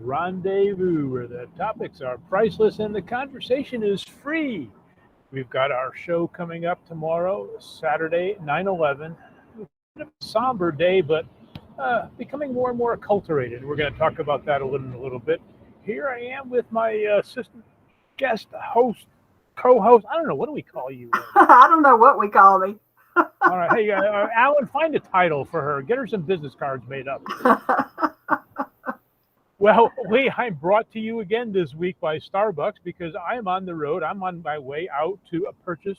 Rendezvous, where the topics are priceless and the conversation is free. We've got our show coming up tomorrow, Saturday, 9/11. Kind of a somber day, but becoming more and more acculturated. We're going to talk about that a little bit. Here I am with my assistant guest host, co-host. I don't know, what do we call you? I don't know what we call me. All right, hey, Alan, find a title for her. Get her some business cards made up. Well, Lee, I'm brought to you again this week by Starbucks because I'm on the road. I'm on my way out to purchase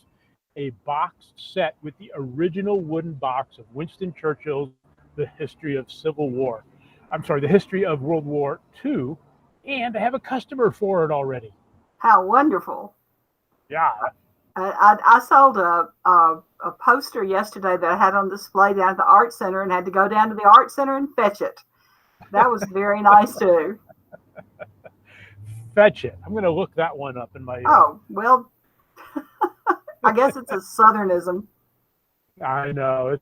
a box set with the original wooden box of Winston Churchill's The History of Civil War. I'm sorry, The History of World War II, and I have a customer for it already. How wonderful. Yeah. I sold a poster yesterday that I had on display down at the art center and had to go down to the art center and fetch it. That was very nice too. Fetch it. I'm going to look that one up in my. Oh, well, I guess it's a Southernism. I know.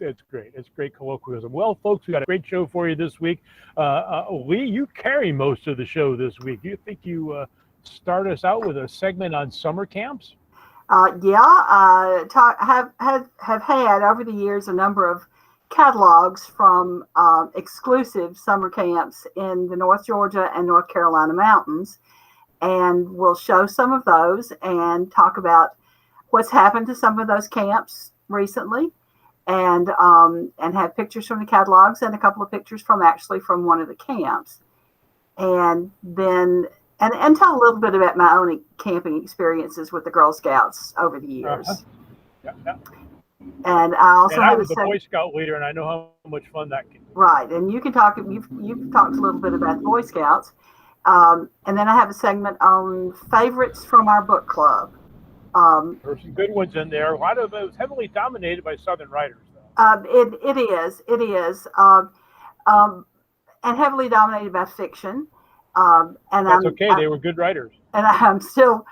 It's great. It's great colloquialism. Well, folks, we got a great show for you this week. Lee, you carry most of the show this week. You think you start us out with a segment on summer camps? Have had over the years a number of catalogs from exclusive summer camps in the North Georgia and North Carolina mountains, and we'll show some of those and talk about what's happened to some of those camps recently, and have pictures from the catalogs and a couple of pictures from one of the camps, and then and tell a little bit about my own camping experiences with the Girl Scouts over the years. Yeah. And I also I was a Boy Scout leader, and I know how much fun that can be. Right, and you can talk. You've talked a little bit about the Boy Scouts, and then I have a segment on favorites from our book club. There's some good ones in there. A lot of it was heavily dominated by Southern writers, though. It is, and heavily dominated by fiction. That's okay. They were good writers. And I'm still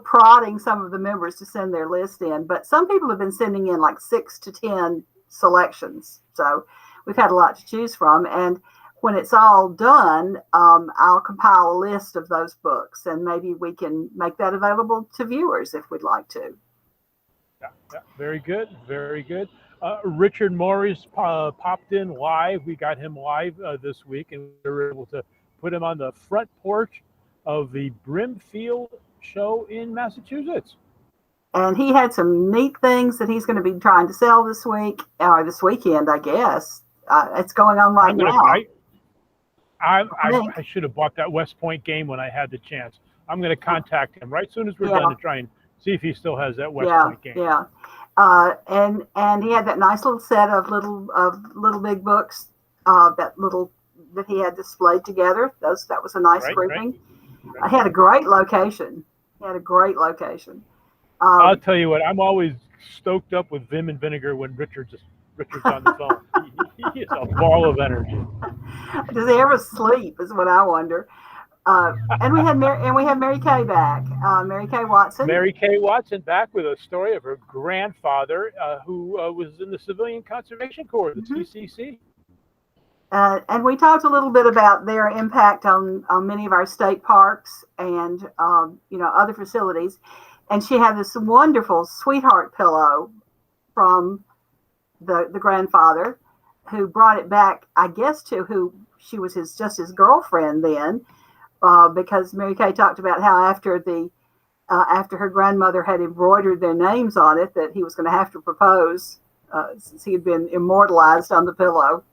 prodding some of the members to send their list in, but some people have been sending in like 6 to 10 selections. So we've had a lot to choose from. And when it's all done, I'll compile a list of those books, and maybe we can make that available to viewers if we'd like to. Yeah. Very good. Very good. Richard Morris popped in live. We got him live this week, and we were able to put him on the front porch of the Brimfield show in Massachusetts. And he had some neat things that he's going to be trying to sell this week, or this weekend, I guess. It's going on right now. I should have bought that West Point game when I had the chance. I'm going to contact him right as soon as we're done to try and see if he still has that West Point game. Yeah. And he had that nice little set of little big books, that he had displayed together. That was a nice grouping. Right. He had a great location. I'll tell you what, I'm always stoked up with Vim and Vinegar when Richard's on the phone. He is a ball of energy. Does he ever sleep? Is what I wonder. And we have Mary Kay back. Mary Kay Watson. Mary Kay Watson back with a story of her grandfather who was in the Civilian Conservation Corps, the CCC. And we talked a little bit about their impact on many of our state parks and other facilities. And she had this wonderful sweetheart pillow from the grandfather, who brought it back, I guess, to who she was his girlfriend then, because Mary Kay talked about how after her grandmother had embroidered their names on it, that he was going to have to propose since he had been immortalized on the pillow.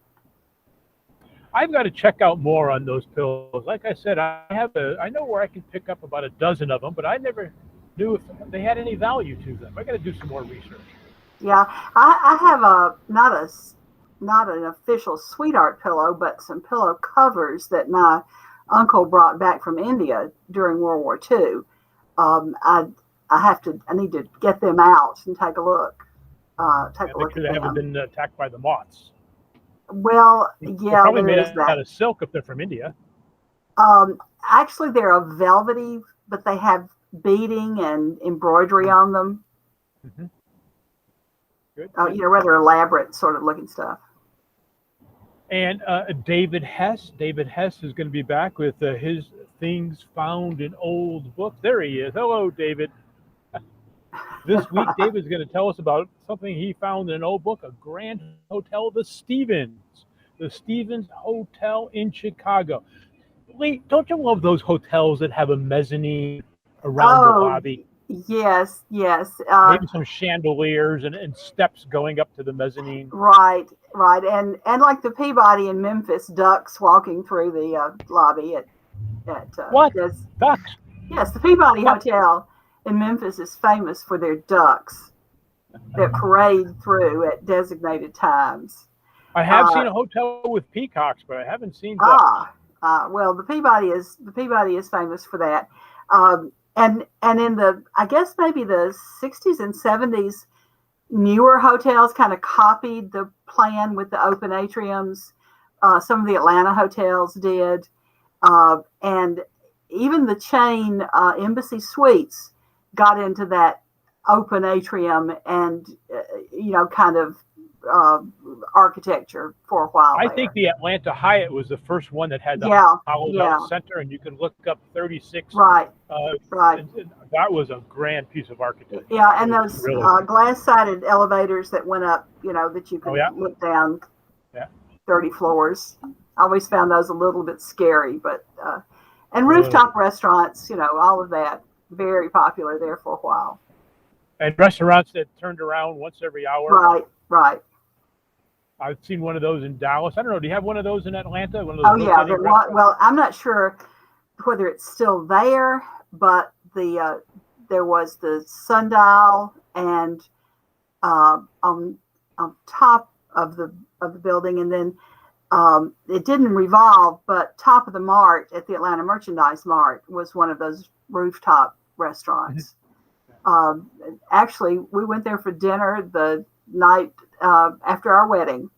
I've got to check out more on those pillows. Like I said, I know where I can pick up about a dozen of them, but I never knew if they had any value to them. I got to do some more research. Yeah, I have not an official sweetheart pillow, but some pillow covers that my uncle brought back from India during World War II. I need to get them out and take a look. Make sure they haven't been attacked by the moths. Well, yeah, they're probably made out of silk if they're from India. Actually, they're a velvety, but they have beading and embroidery on them. Good. Rather elaborate sort of looking stuff. And David Hess. David Hess is going to be back with his Things Found in Old Books. There he is. Hello, David. This week, David's going to tell us about something he found in an old book, a grand hotel, the Stevens Hotel in Chicago. Lee, don't you love those hotels that have a mezzanine around the lobby? Yes. Maybe some chandeliers and steps going up to the mezzanine. Right. And like the Peabody in Memphis, ducks walking through the lobby at what? Ducks? Yes, the Peabody Hotel in Memphis is famous for their ducks that parade through at designated times. I have seen a hotel with peacocks, but I haven't seen ducks. Well, the Peabody is famous for that. And in the, I guess maybe the 60s and 70s, newer hotels kind of copied the plan with the open atriums. Some of the Atlanta hotels did. And even the chain Embassy Suites got into that open atrium and, kind of architecture for a while. I think the Atlanta Hyatt was the first one that had the hollowed out center, and you could look up 36. Right. That was a grand piece of architecture. Yeah, and those glass-sided elevators that went up, that you could look down 30 floors. I always found those a little bit scary, but and rooftop restaurants, all of that, very popular there for a while. And restaurants that turned around once every hour. Right. I've seen one of those in Dallas. I don't know. Do you have one of those in Atlanta? One of those well, I'm not sure whether it's still there, but there was the Sundial, and on top of the building, and then it didn't revolve, but top of the Mart at the Atlanta Merchandise Mart was one of those rooftop restaurants. Actually, we went there for dinner the night after our wedding,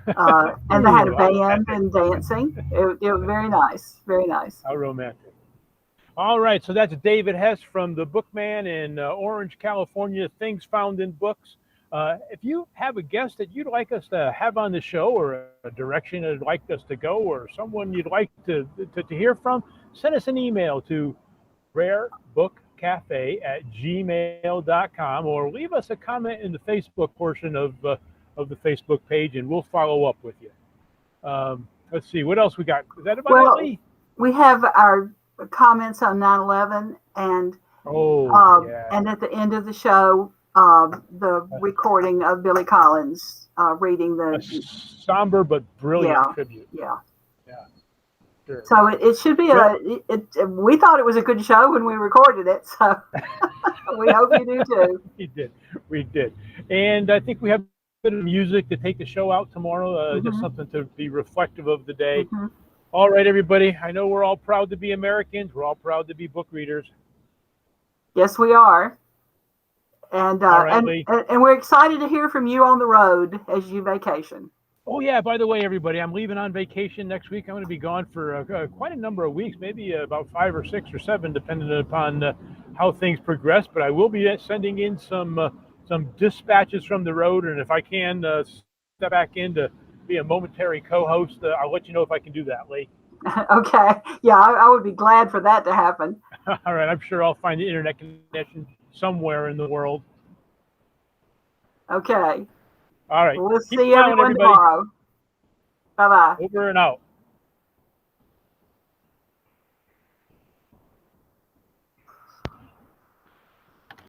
and they had a band and dancing. It was very nice. How romantic. All right, so that's David Hess from the Bookman in Orange, California, Things Found in Books. If you have a guest that you'd like us to have on the show, or a direction you'd like us to go, or someone you'd like to hear from, send us an email to rarebookcafe@gmail.com, or leave us a comment in the Facebook portion of the Facebook page, and we'll follow up with you. Let's see, what else we got? Is that about it? We have our comments on 9/11, and and at the end of the show, the recording of Billy Collins reading the somber but brilliant tribute. Yeah. Sure. So it should be we thought it was a good show when we recorded it, so we hope you do too. We did. And I think we have a bit of music to take the show out tomorrow, just something to be reflective of the day. All right, everybody. I know we're all proud to be Americans. We're all proud to be book readers. Yes, we are. And and we're excited to hear from you on the road as you vacation. Oh, yeah. By the way, everybody, I'm leaving on vacation next week. I'm going to be gone for quite a number of weeks, maybe about 5 or 6 or 7, depending upon how things progress. But I will be sending in some dispatches from the road. And if I can step back in to be a momentary co-host, I'll let you know if I can do that, Lee. Okay. Yeah, I would be glad for that to happen. All right. I'm sure I'll find the internet connection somewhere in the world. Okay. All right. We'll see everyone tomorrow. Bye-bye. Over and out.